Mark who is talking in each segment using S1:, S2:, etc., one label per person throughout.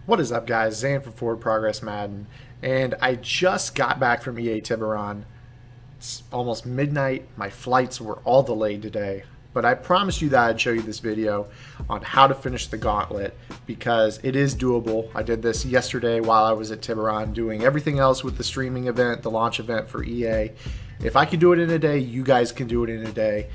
S1: What is up, guys? Zan from Forward Progress Madden, and I just got back from EA Tiburon. It's almost midnight. My flights were all delayed today, but I promised you that I'd show you this video on how to finish the Gauntlet because it is doable. I did this yesterday while I was at Tiburon doing everything else with the streaming event, the launch event for EA. If I could do it in a day, you guys can do it in a day.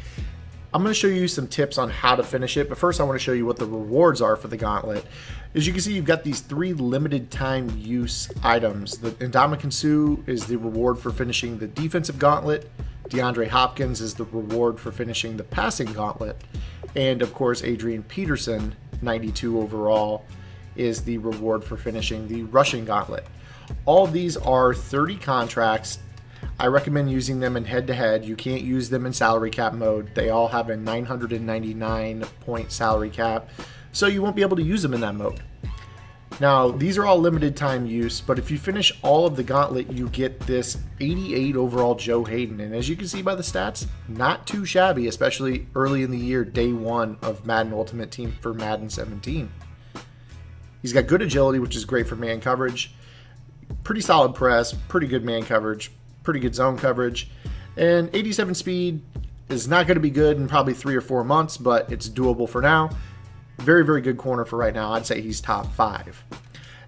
S1: I'm going to show you some tips on how to finish it, but first I want to show you what the rewards are for the Gauntlet. As you can see, you've got these 3 limited time use items. The Ndamukong Suh is the reward for finishing the defensive Gauntlet. DeAndre Hopkins is the reward for finishing the passing Gauntlet. And of course, Adrian Peterson, 92 overall, is the reward for finishing the rushing Gauntlet. All these are 30 contracts. I recommend using them in head-to-head. You can't use them in salary cap mode. They all have a 999 point salary cap, so you won't be able to use them in that mode. Now, these are all limited time use, but if you finish all of the Gauntlet, you get this 88 overall Joe Hayden. And as you can see by the stats, not too shabby, especially early in the year, day 1 of Madden Ultimate Team for Madden 17. He's got good agility, which is great for man coverage. Pretty solid press, pretty good man coverage, pretty good zone coverage, and 87 speed is not going to be good in probably 3 or 4 months, but it's doable for now. Very, very good corner for right now. I'd say he's top 5.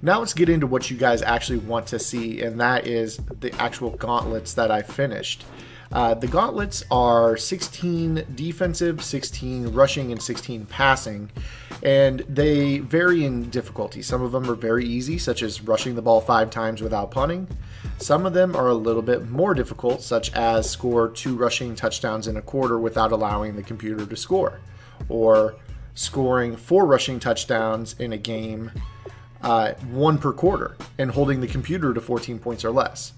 S1: Now let's get into what you guys actually want to see, and that is the actual gauntlets that I finished. The gauntlets are 16 defensive, 16 rushing, and 16 passing, and they vary in difficulty. Some of them are very easy, such as rushing the ball 5 times without punting. Some of them are a little bit more difficult, such as score 2 rushing touchdowns in a quarter without allowing the computer to score, or scoring 4 rushing touchdowns in a game, 1 per quarter, and holding the computer to 14 points or less.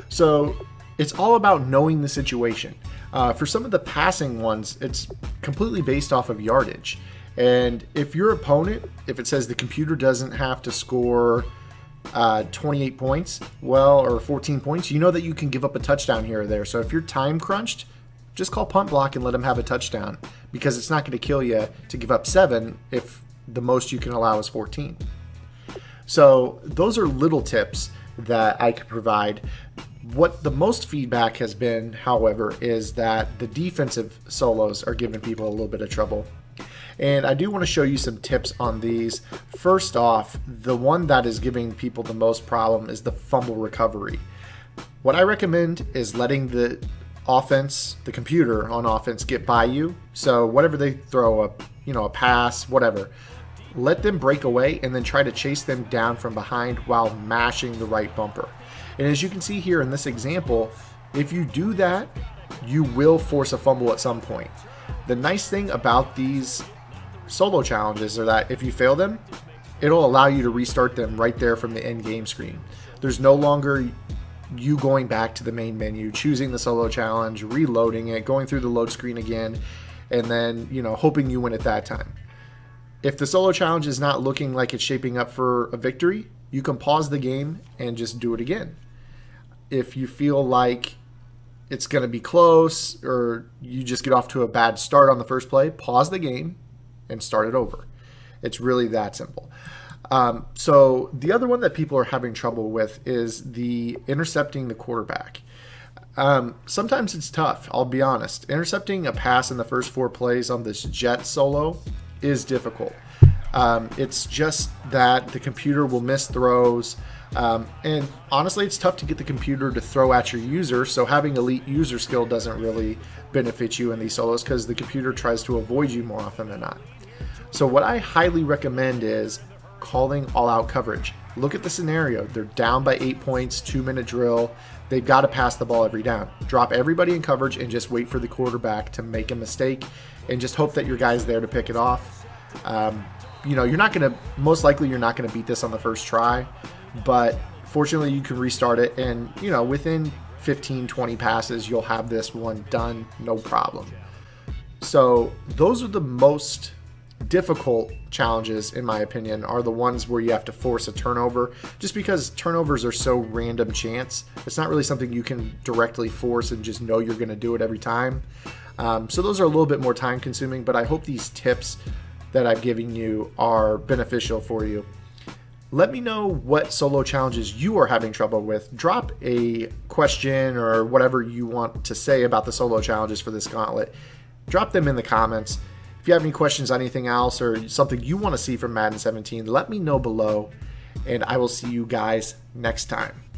S1: So it's all about knowing the situation. For some of the passing ones, it's completely based off of yardage. And if your opponent, if it says the computer doesn't have to score 28 points, or 14 points, you know that you can give up a touchdown here or there. So if you're time crunched, just call punt block and let them have a touchdown, because it's not going to kill you to give up 7 if the most you can allow is 14. So those are little tips that I could provide. What the most feedback has been, however, is that the defensive solos are giving people a little bit of trouble. And I do want to show you some tips on these. First off, the one that is giving people the most problem is the fumble recovery. What I recommend is letting the offense, the computer on offense, get by you. So whatever they throw, a pass, whatever, let them break away and then try to chase them down from behind while mashing the right bumper. And as you can see here in this example, if you do that, you will force a fumble at some point. The nice thing about these solo challenges are that if you fail them, it'll allow you to restart them right there from the end game screen. There's no longer you going back to the main menu, choosing the solo challenge, reloading it, going through the load screen again, and then, hoping you win at that time. If the solo challenge is not looking like it's shaping up for a victory, you can pause the game and just do it again. If you feel like it's going to be close, or you just get off to a bad start on the first play, pause the game and start it over. It's really that simple. So the other one that people are having trouble with is the intercepting the quarterback. Sometimes it's tough, I'll be honest. Intercepting a pass in the first 4 plays on this jet solo is difficult. It's just that the computer will miss throws. And honestly, it's tough to get the computer to throw at your user, so having elite user skill doesn't really benefit you in these solos because the computer tries to avoid you more often than not. So what I highly recommend is calling all-out coverage. Look at the scenario. They're down by 8 points, 2-minute drill. They've got to pass the ball every down. Drop everybody in coverage and just wait for the quarterback to make a mistake and just hope that your guy's there to pick it off. Most likely you're not going to beat this on the first try, but fortunately you can restart it, and within 15-20 passes you'll have this one done, no problem. So those are the most difficult challenges, in my opinion, are the ones where you have to force a turnover, just because turnovers are so random chance. It's not really something you can directly force and just know you're going to do it every time. So those are a little bit more time consuming, but I hope these tips that I've given you are beneficial for you. Let me know what solo challenges you are having trouble with. Drop a question or whatever you want to say about the solo challenges for this gauntlet. Drop them in the comments. If you have any questions on anything else or something you want to see from Madden 17, let me know below, and I will see you guys next time.